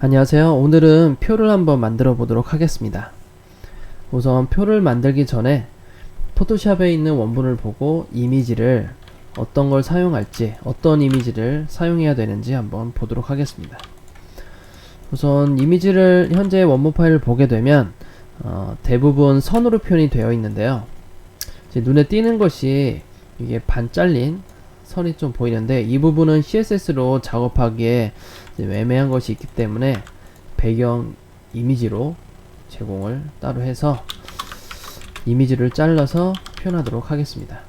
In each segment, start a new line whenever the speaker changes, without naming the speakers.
안녕하세요. 오늘은 표를 한번 만들어 보도록 하겠습니다. 우선 표를 만들기 전에 포토샵에 있는 원본을 보고 이미지를 어떤 걸 사용할지, 어떤 이미지를 사용해야 되는지 한번 보도록 하겠습니다. 우선 이미지를 현재 원본 파일을 보게 되면 대부분 선으로 표현이 되어 있는데요. 이제 눈에 띄는 것이 이게 반 잘린 선이 좀 보이는데, 이 부분은 CSS로 작업하기에 애매한 것이 있기 때문에 배경 이미지로 제공을 따로 해서 이미지를 잘라서 표현하도록 하겠습니다.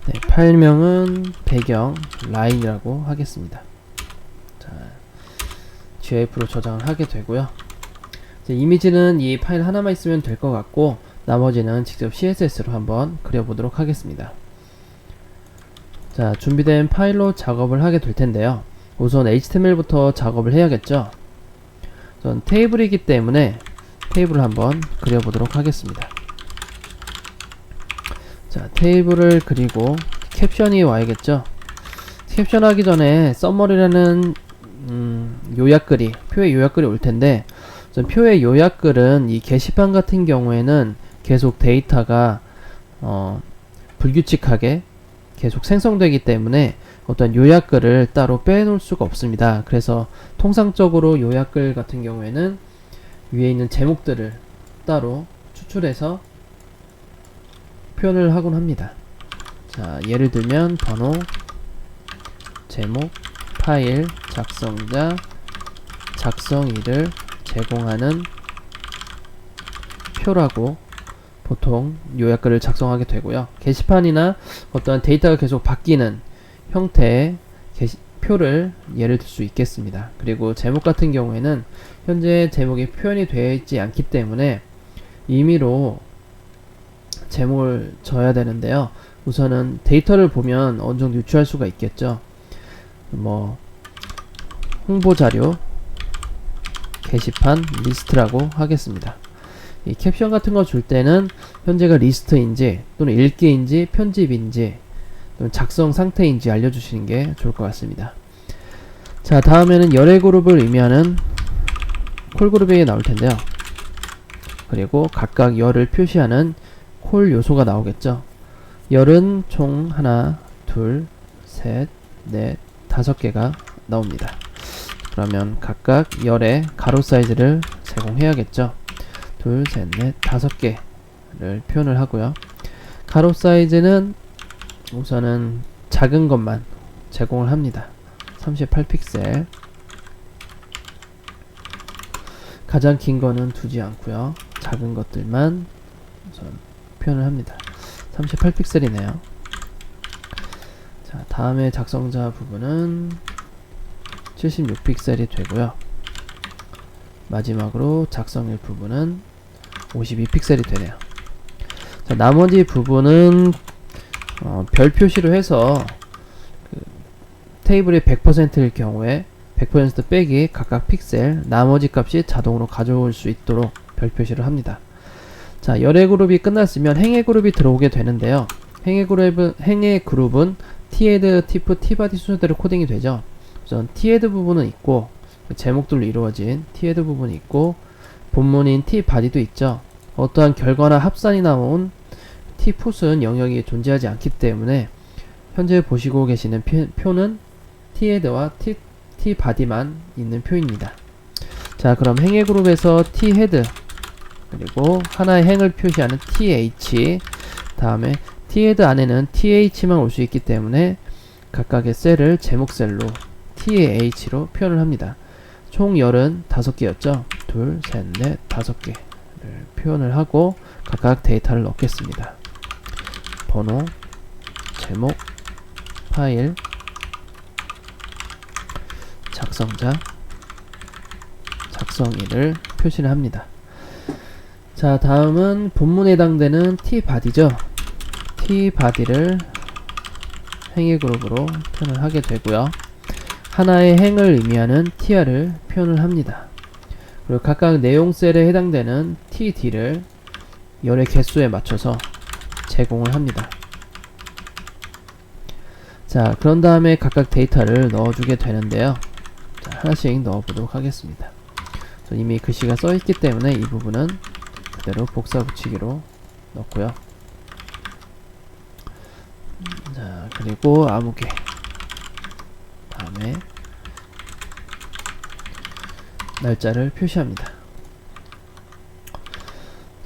네, 파일명은 배경 라인이라고 하겠습니다. 자, GIF로 저장을 하게 되고요. 이미지는 이 파일 하나만 있으면 될 것 같고, 나머지는 직접 CSS로 한번 그려보도록 하겠습니다. 자, 준비된 파일로 작업을 하게 될 텐데요. 우선 HTML부터 작업을 해야겠죠. 우선 테이블이기 때문에 테이블을 한번 그려보도록 하겠습니다. 자, 테이블을 그리고 캡션이 와야겠죠. 캡션 하기 전에 썸머리라는 요약글이, 표의 요약글이 올 텐데, 우선 표의 요약글은 이 게시판 같은 경우에는 계속 데이터가 불규칙하게 계속 생성되기 때문에 어떤 요약글을 따로 빼놓을 수가 없습니다. 그래서 통상적으로 요약글 같은 경우에는 위에 있는 제목들을 따로 추출해서 표현을 하곤 합니다. 자, 예를 들면 번호, 제목, 파일, 작성자, 작성일을 제공하는 표라고 보통 요약글을 작성하게 되고요. 게시판이나 어떠한 데이터가 계속 바뀌는 형태의 표를 예를 들 수 있겠습니다. 그리고 제목 같은 경우에는 현재 제목이 표현이 되어 있지 않기 때문에 임의로 제목을 줘야 되는데요. 우선은 데이터를 보면 어느 정도 유추할 수가 있겠죠. 홍보자료, 게시판, 리스트라고 하겠습니다. 이 캡션 같은 거 줄 때는 현재가 리스트인지 또는 읽기인지 편집인지 또는 작성 상태인지 알려주시는 게 좋을 것 같습니다. 자, 다음에는 열애 그룹을 의미하는 콜 그룹이 나올 텐데요. 그리고 각각 열을 표시하는 콜 요소가 나오겠죠. 열은 총 하나, 둘, 셋, 넷, 5개가 나옵니다. 그러면 각각 열의 가로 사이즈를 제공해야겠죠. 둘, 셋, 넷, 5개를 표현을 하고요. 가로 사이즈는 우선은 작은 것만 제공을 합니다. 38픽셀. 가장 긴 거는 두지 않고요. 작은 것들만 우선 표현을 합니다. 38픽셀이네요. 자, 다음에 작성자 부분은 76픽셀이 되고요. 마지막으로 작성일 부분은 52픽셀이 되네요. 자, 나머지 부분은 별 표시로 해서 테이블이 100%일 경우에 100% 빼기 각각 픽셀, 나머지 값이 자동으로 가져올 수 있도록 별 표시를 합니다. 자, 열애 그룹이 끝났으면 행애 그룹이 들어오게 되는데요. 행애 그룹은 thead, tf, tbody 순서대로 코딩이 되죠. 우선 thead 부분은 있고, 제목들로 이루어진 thead 부분이 있고, 본문인 tbody도 있죠. 어떠한 결과나 합산이 나온 tput은 영역이 존재하지 않기 때문에 현재 보시고 계시는 표는 thead와 tbody만 있는 표입니다. 자, 그럼 행애 그룹에서 thead, 그리고 하나의 행을 표시하는 th, 다음에 thead 안에는 th만 올 수 있기 때문에 각각의 셀을 제목 셀로 th로 표현을 합니다. 총 열은 5개였죠. 둘, 셋, 넷, 5개를 표현을 하고 각각 데이터를 넣겠습니다. 번호, 제목, 파일, 작성자, 작성일을 표시를 합니다. 자, 다음은 본문에 해당되는 tbody죠. tbody를 행의 그룹으로 표현을 하게 되고요. 하나의 행을 의미하는 tr를 표현을 합니다. 그리고 각각 내용 셀에 해당되는 td를 열의 개수에 맞춰서 제공을 합니다. 자, 그런 다음에 각각 데이터를 넣어주게 되는데요. 자, 하나씩 넣어보도록 하겠습니다. 이미 글씨가 써있기 때문에 이 부분은 그대로 복사 붙이기로 넣고요. 자, 그리고 아무개 다음에 날짜를 표시합니다.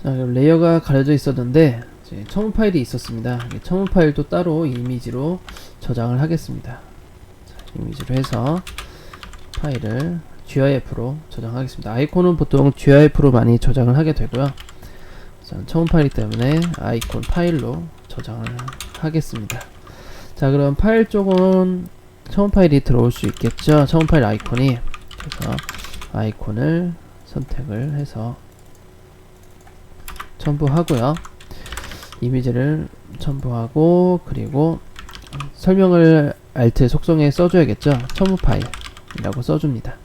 자, 그럼 레이어가 가려져 있었는데 첨부 파일이 있었습니다. 첨부 파일도 따로 이미지로 저장을 하겠습니다. 자, 이미지로 해서 파일을 GIF로 저장하겠습니다. 아이콘은 보통 GIF로 많이 저장을 하게 되고요. 우선 첨부 파일 때문에 아이콘 파일로 저장을 하겠습니다. 자, 그럼 파일 쪽은 첨부 파일이 들어올 수 있겠죠. 첨부 파일 아이콘이. 그래서 아이콘을 선택을 해서 첨부하고요. 이미지를 첨부하고, 그리고 설명을 Alt 속성에 써줘야겠죠. 첨부 파일이라고 써줍니다.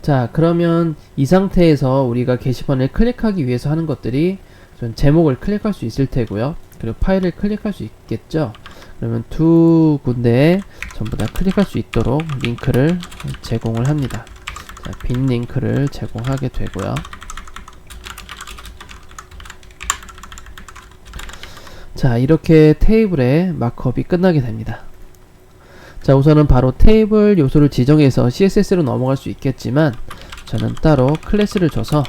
자, 그러면 이 상태에서 우리가 게시판을 클릭하기 위해서 하는 것들이 좀 제목을 클릭할 수 있을 테고요. 그리고 파일을 클릭할 수 있겠죠. 그러면 두 군데에 전부 다 클릭할 수 있도록 링크를 제공을 합니다. 자, 빈 링크를 제공하게 되고요. 자, 이렇게 테이블의 마크업이 끝나게 됩니다. 자, 우선은 바로 테이블 요소를 지정해서 CSS로 넘어갈 수 있겠지만 저는 따로 클래스를 줘서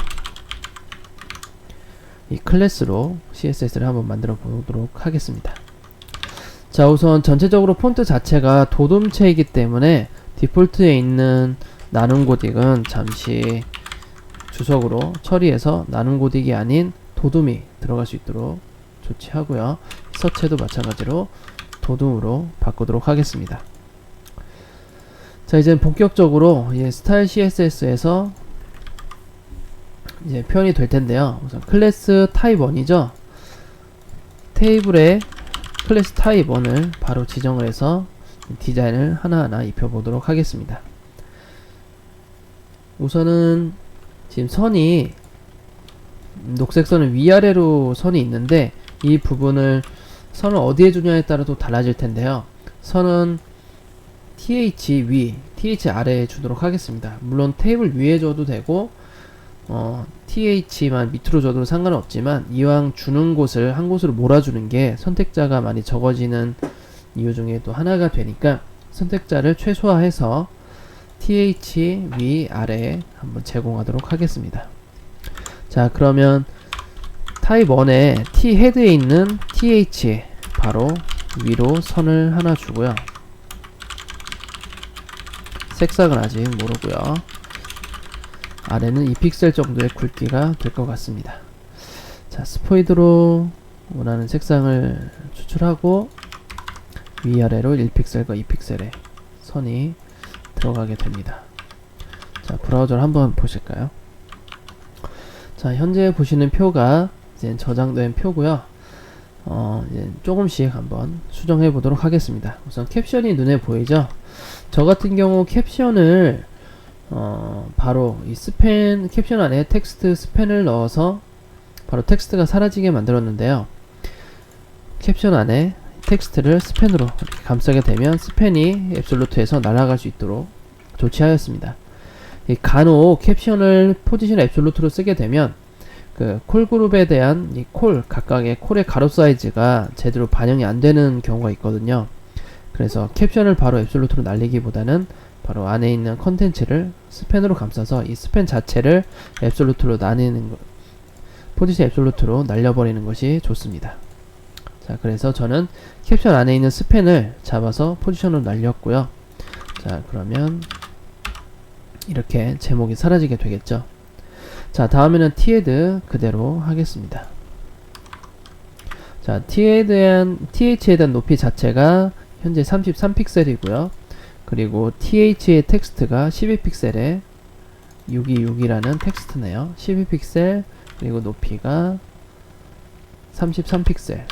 이 클래스로 CSS를 한번 만들어 보도록 하겠습니다. 자, 우선 전체적으로 폰트 자체가 도둠체이기 때문에 디폴트에 있는 나눔 고딕은 잠시 주석으로 처리해서 나눔 고딕이 아닌 도둠이 들어갈 수 있도록 조치하고요. 서체도 마찬가지로 도둠으로 바꾸도록 하겠습니다. 자, 이제 본격적으로 스타일 CSS에서 이제 표현이 될 텐데요. 우선 클래스 타입 1이죠. 테이블에 클래스 타입 1을 바로 지정을 해서 디자인을 하나하나 입혀보도록 하겠습니다. 우선은 지금 선이 녹색 선은 위아래로 선이 있는데 이 부분을 선을 어디에 주냐에 따라 또 달라질 텐데요. 선은 TH 위, TH 아래에 주도록 하겠습니다. 물론 테이블 위에 줘도 되고 TH만 밑으로 줘도 상관은 없지만 이왕 주는 곳을 한 곳으로 몰아주는 게 선택자가 많이 적어지는 이유 중에 또 하나가 되니까 선택자를 최소화해서 TH 위 아래에 한번 제공하도록 하겠습니다. 자, 그러면 타입 1에 T 헤드에 있는 TH 바로 위로 선을 하나 주고요. 색상은 아직 모르고요. 아래는 2픽셀 정도의 굵기가 될 것 같습니다. 자, 스포이드로 원하는 색상을 추출하고 위아래로 1픽셀과 2픽셀의 선이 들어가게 됩니다. 자, 브라우저를 한번 보실까요? 자, 현재 보시는 표가 이제 저장된 표고요. 이제 조금씩 한번 수정해 보도록 하겠습니다. 우선 캡션이 눈에 보이죠? 저 같은 경우 캡션을 바로 이 스팬 캡션 안에 텍스트 스팬을 넣어서 바로 텍스트가 사라지게 만들었는데요. 캡션 안에 텍스트를 스팬으로 이렇게 감싸게 되면 스팬이 앱솔루트에서 날아갈 수 있도록 조치하였습니다. 간혹 캡션을 포지션 앱솔루트로 쓰게 되면 그 콜그룹에 대한 이 각각의 콜의 가로 사이즈가 제대로 반영이 안 되는 경우가 있거든요. 그래서 캡션을 바로 앱솔루트로 날리기보다는 바로 안에 있는 컨텐츠를 스팬으로 감싸서 이 스팬 자체를 앱솔루트로 나뉘는 포지션 앱솔루트로 날려버리는 것이 좋습니다. 자, 그래서 저는 캡션 안에 있는 스팬을 잡아서 포지션으로 날렸고요. 자, 그러면 이렇게 제목이 사라지게 되겠죠. 자, 다음에는 T헤드 그대로 하겠습니다. 자, TH에 대한 높이 자체가 현재 33픽셀이고요. 그리고 TH의 텍스트가 12픽셀에 626이라는 텍스트네요. 12픽셀 그리고 높이가 33픽셀이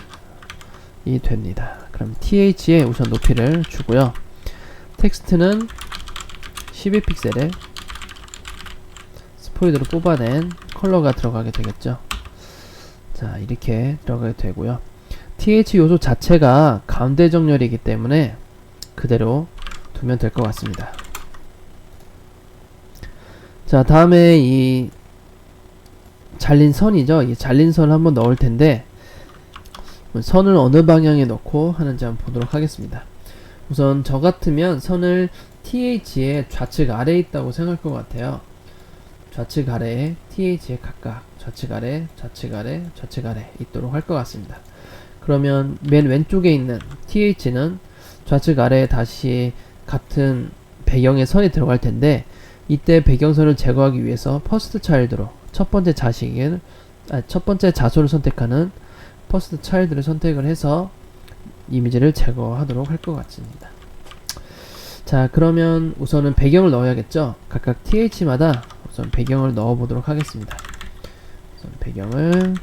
됩니다. 그럼 TH에 우선 높이를 주고요. 텍스트는 12픽셀에 스포이드로 뽑아낸 컬러가 들어가게 되겠죠. 자, 이렇게 들어가게 되고요. TH 요소 자체가 가운데 정렬이기 때문에 그대로 두면 될 것 같습니다. 자, 다음에 이 잘린 선이죠. 이 잘린 선을 한번 넣을 텐데 선을 어느 방향에 넣고 하는지 한번 보도록 하겠습니다. 우선 저 같으면 선을 TH의 좌측 아래에 있다고 생각할 것 같아요. 좌측 아래에 TH에 각각 좌측 아래, 좌측 아래, 좌측 아래 있도록 할 것 같습니다. 그러면 맨 왼쪽에 있는 TH는 좌측 아래에 다시 같은 배경의 선이 들어갈 텐데 이때 배경선을 제거하기 위해서 퍼스트 차일드로 첫 번째 자소를 선택하는 퍼스트 차일드를 선택을 해서 이미지를 제거하도록 할 것 같습니다. 자, 그러면 우선은 배경을 넣어야겠죠. 각각 TH마다 우선 배경을 넣어 보도록 하겠습니다. 우선 배경을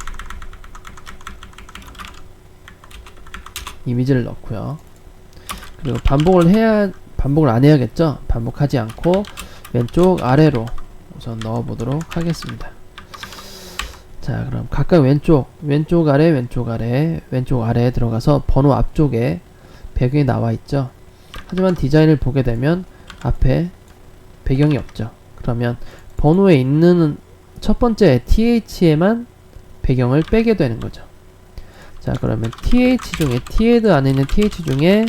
이미지를 넣고요. 그리고 반복을 안 해야겠죠. 반복하지 않고 왼쪽 아래로 우선 넣어 보도록 하겠습니다. 자, 그럼 각각 왼쪽 아래, 왼쪽 아래, 왼쪽 아래에 들어가서 번호 앞쪽에 배경이 나와 있죠. 하지만 디자인을 보게 되면 앞에 배경이 없죠. 그러면 번호에 있는 첫 번째 TH에만 배경을 빼게 되는 거죠. 자, 그러면 THEAD 안에 있는 TH 중에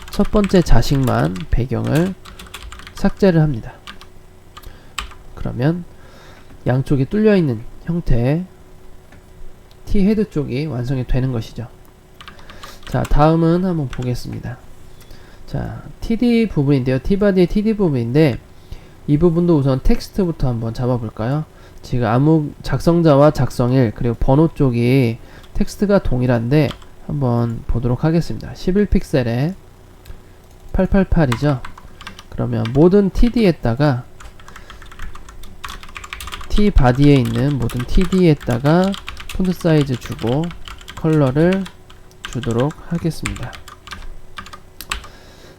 첫 번째 자식만 배경을 삭제를 합니다. 그러면 양쪽이 뚫려있는 형태의 T-헤드 쪽이 완성이 되는 것이죠. 자, 다음은 한번 보겠습니다. 자, TD 부분인데요. T바디의 TD 부분인데 이 부분도 우선 텍스트부터 한번 잡아볼까요? 지금 암흑 작성자와 작성일 그리고 번호 쪽이 텍스트가 동일한데 한번 보도록 하겠습니다. 11픽셀에 888이죠. 그러면 모든 TD에다가 T바디에 있는 모든 TD에다가 폰트 사이즈 주고 컬러를 주도록 하겠습니다.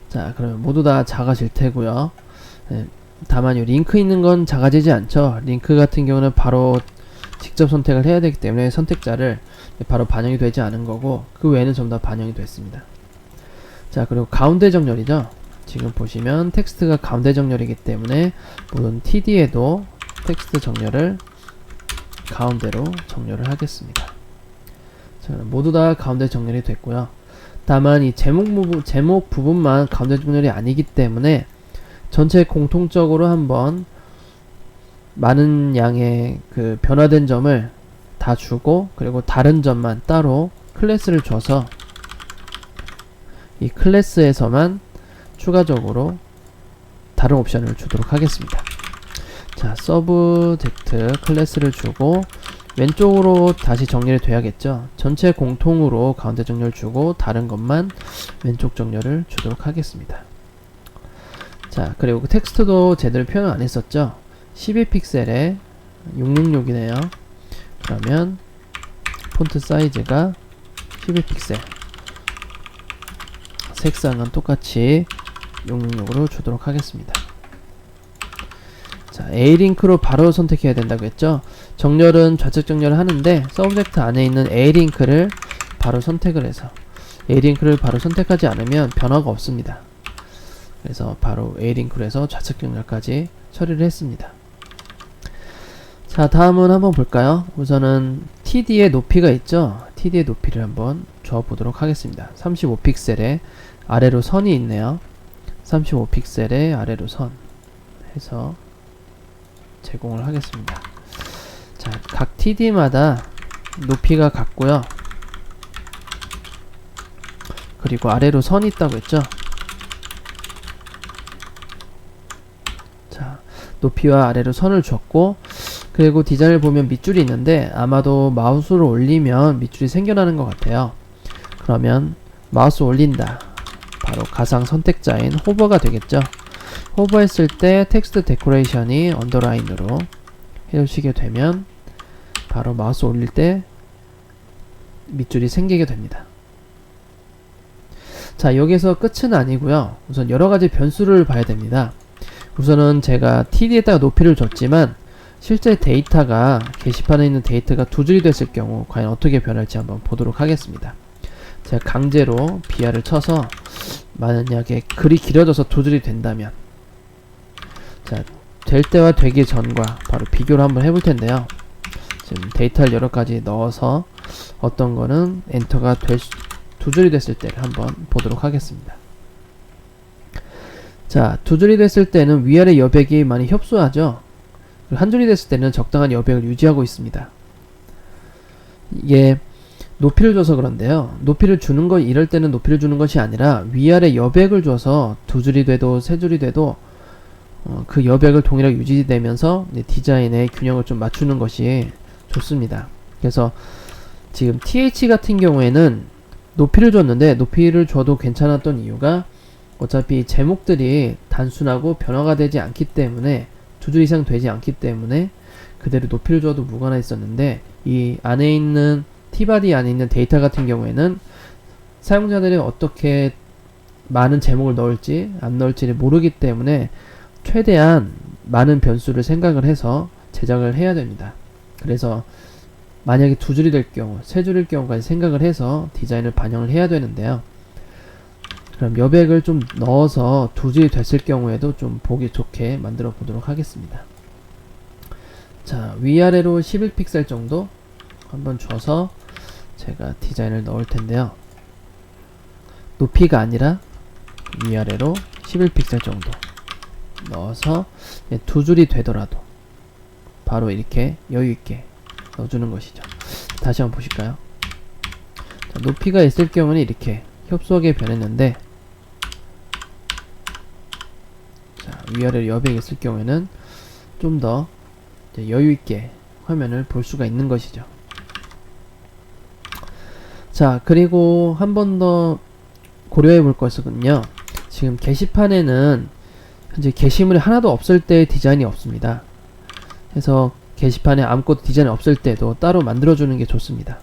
자, 그러면 모두 다 작아질 테고요. 네, 다만 이 링크 있는 건 작아지지 않죠. 링크 같은 경우는 바로 직접 선택을 해야 되기 때문에 선택자를 바로 반영이 되지 않은 거고 그 외에는 전부 다 반영이 됐습니다. 자, 그리고 가운데 정렬이죠. 지금 보시면 텍스트가 가운데 정렬이기 때문에 모든 TD에도 텍스트 정렬을 가운데로 정렬을 하겠습니다. 자, 모두 다 가운데 정렬이 됐고요. 다만 이 제목 부분만 가운데 정렬이 아니기 때문에 전체 공통적으로 한번 많은 양의 그 변화된 점을 다 주고 그리고 다른 점만 따로 클래스를 줘서 이 클래스에서만 추가적으로 다른 옵션을 주도록 하겠습니다. 자, 서브젝트 클래스를 주고 왼쪽으로 다시 정렬이 돼야겠죠. 전체 공통으로 가운데 정렬 주고 다른 것만 왼쪽 정렬을 주도록 하겠습니다. 자, 그리고 텍스트도 제대로 표현을 안 했었죠. 12픽셀에 666이네요. 그러면 폰트 사이즈가 12픽셀, 색상은 똑같이 666으로 주도록 하겠습니다. 자, A링크로 바로 선택해야 된다고 했죠. 정렬은 좌측 정렬을 하는데 서브젝트 안에 있는 A링크를 바로 선택을 해서 A링크를 바로 선택하지 않으면 변화가 없습니다. 그래서 바로 A링크로 해서 좌측 정렬까지 처리를 했습니다. 자, 다음은 한번 볼까요? 우선은 TD의 높이가 있죠. TD의 높이를 한번 줘보도록 하겠습니다. 35픽셀에 아래로 선이 있네요. 35픽셀에 아래로 선 해서 제공을 하겠습니다. 자, 각 TD마다 높이가 같고요. 그리고 아래로 선이 있다고 했죠. 자, 높이와 아래로 선을 줬고 그리고 디자인을 보면 밑줄이 있는데 아마도 마우스로 올리면 밑줄이 생겨나는 것 같아요. 그러면 마우스 올린다. 바로 가상 선택자인 호버가 되겠죠. 호버했을 때 텍스트 데코레이션이 언더라인으로 해주시게 되면 바로 마우스 올릴 때 밑줄이 생기게 됩니다. 자, 여기서 끝은 아니고요. 우선 여러가지 변수를 봐야 됩니다. 우선은 제가 TD에다가 높이를 줬지만 실제 데이터가 게시판에 있는 데이터가 두 줄이 됐을 경우 과연 어떻게 변할지 한번 보도록 하겠습니다. 제가 강제로 BR을 쳐서 만약에 글이 길어져서 두 줄이 된다면, 자, 될 때와 되기 전과 바로 비교를 한번 해볼 텐데요. 지금 데이터를 여러 가지 넣어서 어떤 거는 엔터가 두 줄이 됐을 때를 한번 보도록 하겠습니다. 자, 두 줄이 됐을 때는 위아래 여백이 많이 협소하죠. 한 줄이 됐을 때는 적당한 여백을 유지하고 있습니다. 이게 높이를 줘서 그런데요. 높이를 주는 거, 이럴 때는 높이를 주는 것이 아니라 위아래 여백을 줘서 두 줄이 돼도 세 줄이 돼도 그 여백을 동일하게 유지되면서 디자인의 균형을 좀 맞추는 것이 좋습니다. 그래서 지금 TH 같은 경우에는 높이를 줬는데, 높이를 줘도 괜찮았던 이유가 어차피 제목들이 단순하고 변화가 되지 않기 때문에, 두 줄 이상 되지 않기 때문에 그대로 높이를 줘도 무관하 있었는데, 이 안에 있는 티바디 안에 있는 데이터 같은 경우에는 사용자들이 어떻게 많은 제목을 넣을지 안 넣을지를 모르기 때문에 최대한 많은 변수를 생각을 해서 제작을 해야 됩니다. 그래서 만약에 두 줄이 될 경우, 세 줄일 경우까지 생각을 해서 디자인을 반영을 해야 되는데요. 그럼 여백을 좀 넣어서 두 줄이 됐을 경우에도 좀 보기 좋게 만들어 보도록 하겠습니다. 자, 위아래로 11픽셀 정도 한번 줘서 제가 디자인을 넣을 텐데요. 높이가 아니라 위아래로 11픽셀 정도 넣어서 두 줄이 되더라도 바로 이렇게 여유있게 넣어주는 것이죠. 다시 한번 보실까요? 자, 높이가 있을 경우는 이렇게 협소하게 변했는데, 자, 위아래로 여백이 있을 경우에는 좀 더 여유있게 화면을 볼 수가 있는 것이죠. 자, 그리고 한 번 더 고려해 볼 것은요, 지금 게시판에는 현재 게시물이 하나도 없을 때 디자인이 없습니다. 그래서 게시판에 아무것도 디자인이 없을 때도 따로 만들어주는 게 좋습니다.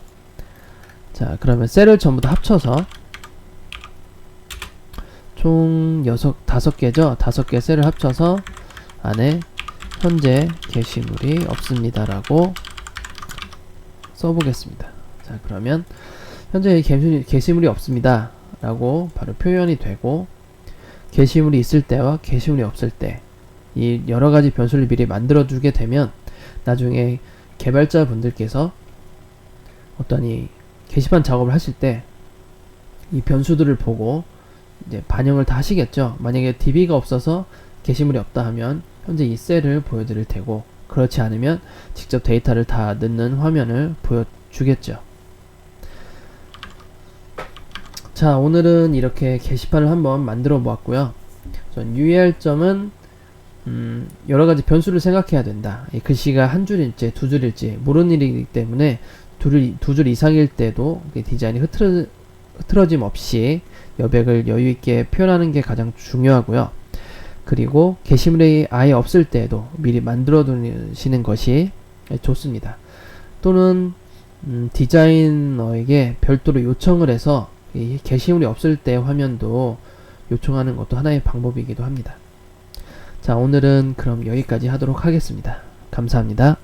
자, 그러면 셀을 전부 다 합쳐서 총 5개죠? 5개 셀을 합쳐서 안에 현재 게시물이 없습니다 라고 써보겠습니다. 자, 그러면 현재 게시물이 없습니다 라고 바로 표현이 되고, 게시물이 있을 때와 게시물이 없을 때 이 여러가지 변수를 미리 만들어 두게 되면 나중에 개발자 분들께서 어떤 이 게시판 작업을 하실 때 이 변수들을 보고 이제 반영을 다 하시겠죠. 만약에 DB가 없어서 게시물이 없다 하면 현재 이 셀을 보여드릴 테고, 그렇지 않으면 직접 데이터를 다 넣는 화면을 보여주겠죠. 자, 오늘은 이렇게 게시판을 한번 만들어 보았고요. 전 유의할 점은 여러가지 변수를 생각해야 된다. 이 글씨가 한 줄일지 두 줄일지 모르는 일이기 때문에 두 줄 이상일 때도 디자인이 흐트러짐 없이 여백을 여유있게 표현하는 게 가장 중요하고요. 그리고 게시물이 아예 없을 때에도 미리 만들어 두시는 것이 좋습니다. 또는 디자이너에게 별도로 요청을 해서 이 게시물이 없을 때 화면도 요청하는 것도 하나의 방법이기도 합니다. 자, 오늘은 그럼 여기까지 하도록 하겠습니다. 감사합니다.